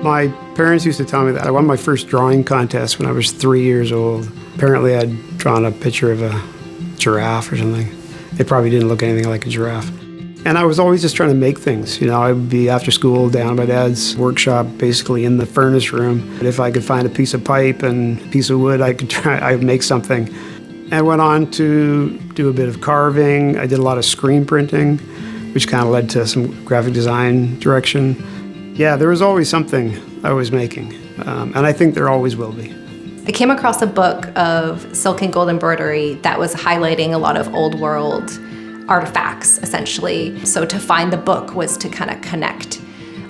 My parents used to tell me that I won my first drawing contest when I was 3 years old. Apparently I'd drawn a picture of a giraffe or something. It probably didn't look anything like a giraffe. And I was always just trying to make things. I would be after school down at my dad's workshop, basically in the furnace room. But if I could find a piece of pipe and a piece of wood, I'd make something. I went on to do a bit of carving. I did a lot of screen printing, which kind of led to some graphic design direction. Yeah, there was always something I was making, and I think there always will be. I came across a book of silk and gold embroidery that was highlighting a lot of old world artifacts, essentially. So to find the book was to kind of connect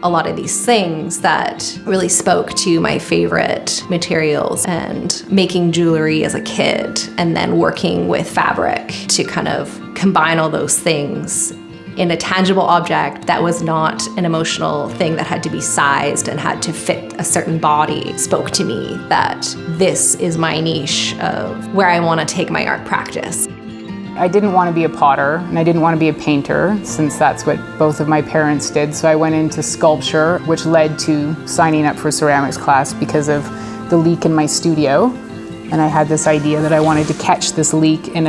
a lot of these things that really spoke to my favorite materials, and making jewelry as a kid and then working with fabric to kind of combine all those things in a tangible object that was not an emotional thing that had to be sized and had to fit a certain body spoke to me that this is my niche of where I want to take my art practice. I didn't want to be a potter and I didn't want to be a painter, since that's what both of my parents did. So I went into sculpture, which led to signing up for ceramics class because of the leak in my studio. And I had this idea that I wanted to catch this leak in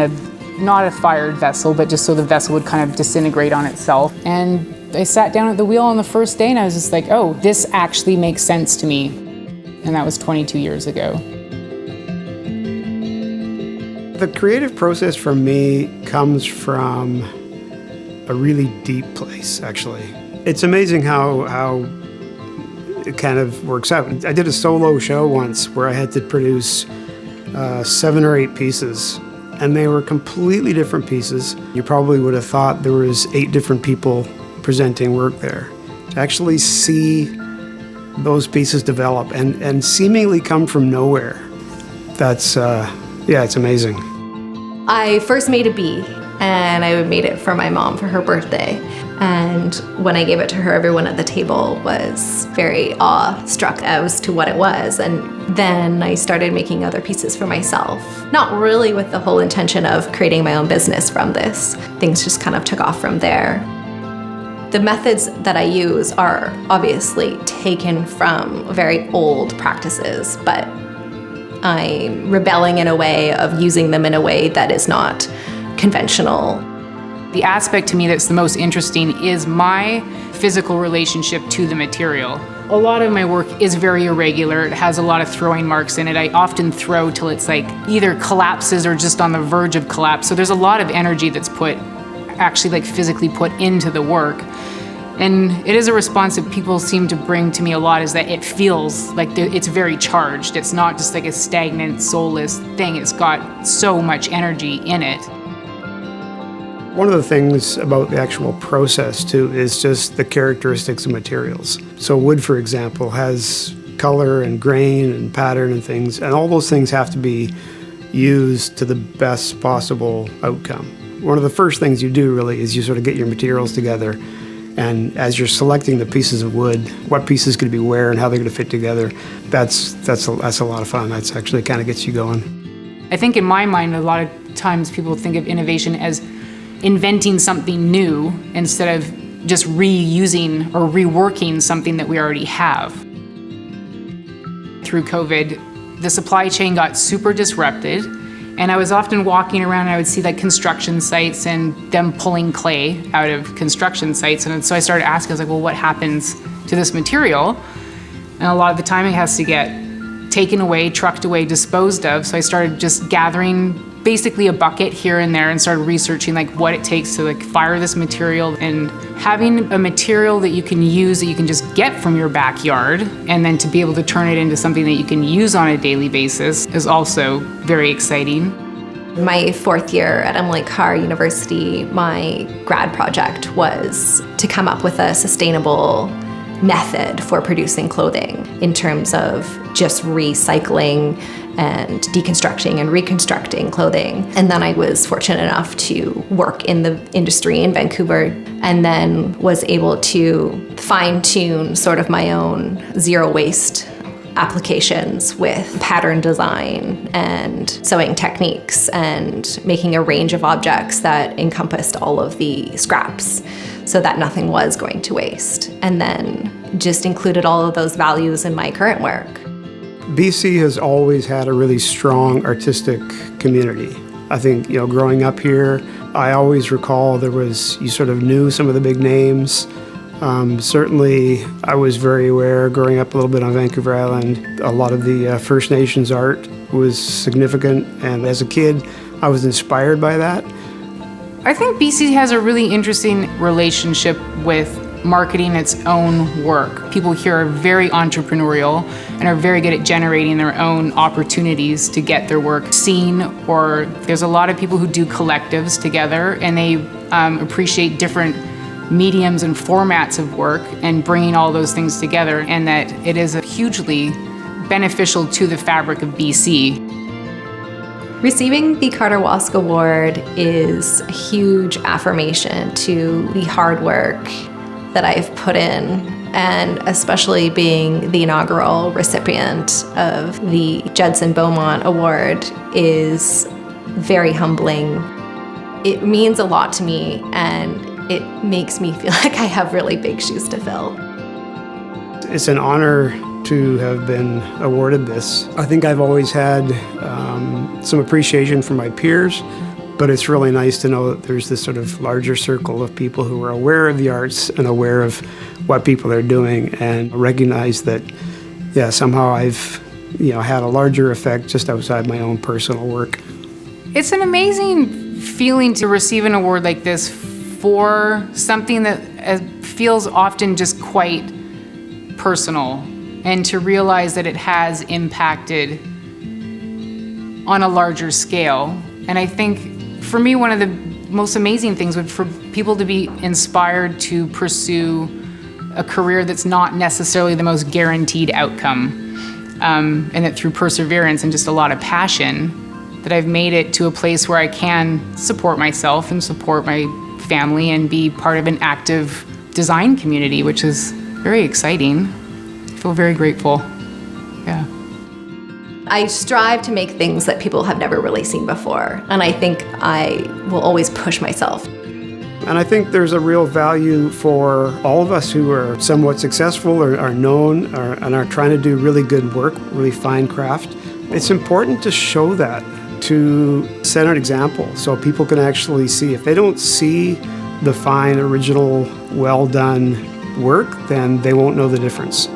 not a fired vessel, but just so the vessel would kind of disintegrate on itself. And I sat down at the wheel on the first day and I was just like, oh, this actually makes sense to me. And that was 22 years ago. The creative process for me comes from a really deep place, actually. It's amazing how it kind of works out. I did a solo show once where I had to produce 7 or 8 pieces, and they were completely different pieces. You probably would have thought there was 8 different people presenting work there. To actually see those pieces develop and seemingly come from nowhere, that's, yeah, it's amazing. I first made a bee, and I made it for my mom for her birthday. And when I gave it to her, everyone at the table was very awestruck as to what it was. And then I started making other pieces for myself, not really with the whole intention of creating my own business from this. Things just kind of took off from there. The methods that I use are obviously taken from very old practices, but I'm rebelling in a way of using them in a way that is not conventional. The aspect to me that's the most interesting is my physical relationship to the material. A lot of my work is very irregular. It has a lot of throwing marks in it. I often throw till it's like either collapses or just on the verge of collapse. So there's a lot of energy that's actually physically put into the work. And it is a response that people seem to bring to me a lot, is that it feels like it's very charged. It's not just like a stagnant, soulless thing. It's got so much energy in it. One of the things about the actual process, too, is just the characteristics of materials. So wood, for example, has color and grain and pattern and things, and all those things have to be used to the best possible outcome. One of the first things you do, really, is you sort of get your materials together. And as you're selecting the pieces of wood, what pieces could be where and how they're going to fit together, that's a lot of fun. That's actually kind of gets you going. I think in my mind, a lot of times people think of innovation as inventing something new instead of just reusing or reworking something that we already have. Through COVID, the supply chain got super disrupted. And I was often walking around and I would see construction sites and them pulling clay out of construction sites. And so I started asking, I was like, well, what happens to this material? And a lot of the time it has to get taken away, trucked away, disposed of. So I started just gathering basically a bucket here and there and started researching what it takes to fire this material. And having a material that you can use, that you can just get from your backyard, and then to be able to turn it into something that you can use on a daily basis is also very exciting. My 4th year at Emily Carr University, my grad project was to come up with a sustainable method for producing clothing in terms of just recycling and deconstructing and reconstructing clothing. And then I was fortunate enough to work in the industry in Vancouver, and then was able to fine-tune sort of my own zero waste applications with pattern design and sewing techniques, and making a range of objects that encompassed all of the scraps so that nothing was going to waste. And then just included all of those values in my current work. BC has always had a really strong artistic community. I think, growing up here, I always recall you sort of knew some of the big names. Certainly, I was very aware, growing up a little bit on Vancouver Island, a lot of the First Nations art was significant, and as a kid, I was inspired by that. I think BC has a really interesting relationship with marketing its own work. People here are very entrepreneurial and are very good at generating their own opportunities to get their work seen, or there's a lot of people who do collectives together, and they appreciate different mediums and formats of work and bringing all those things together, and that it is hugely beneficial to the fabric of BC. Receiving the Carter Wask Award is a huge affirmation to the hard work that I've put in, and especially being the inaugural recipient of the Judson Beaumont Award is very humbling. It means a lot to me, and it makes me feel like I have really big shoes to fill. It's an honor to have been awarded this. I think I've always had some appreciation from my peers, but it's really nice to know that there's this sort of larger circle of people who are aware of the arts and aware of what people are doing, and recognize that, somehow I've, had a larger effect just outside my own personal work. It's an amazing feeling to receive an award like this for something that feels often just quite personal, and to realize that it has impacted on a larger scale. And I think for me, one of the most amazing things would for people to be inspired to pursue a career that's not necessarily the most guaranteed outcome, and that through perseverance and just a lot of passion, that I've made it to a place where I can support myself and support my family and be part of an active design community, which is very exciting. I feel very grateful. Yeah. I strive to make things that people have never really seen before, and I think I will always push myself. And I think there's a real value for all of us who are somewhat successful or are known and are trying to do really good work, really fine craft. It's important to show that, to set an example so people can actually see. If they don't see the fine, original, well-done work, then they won't know the difference.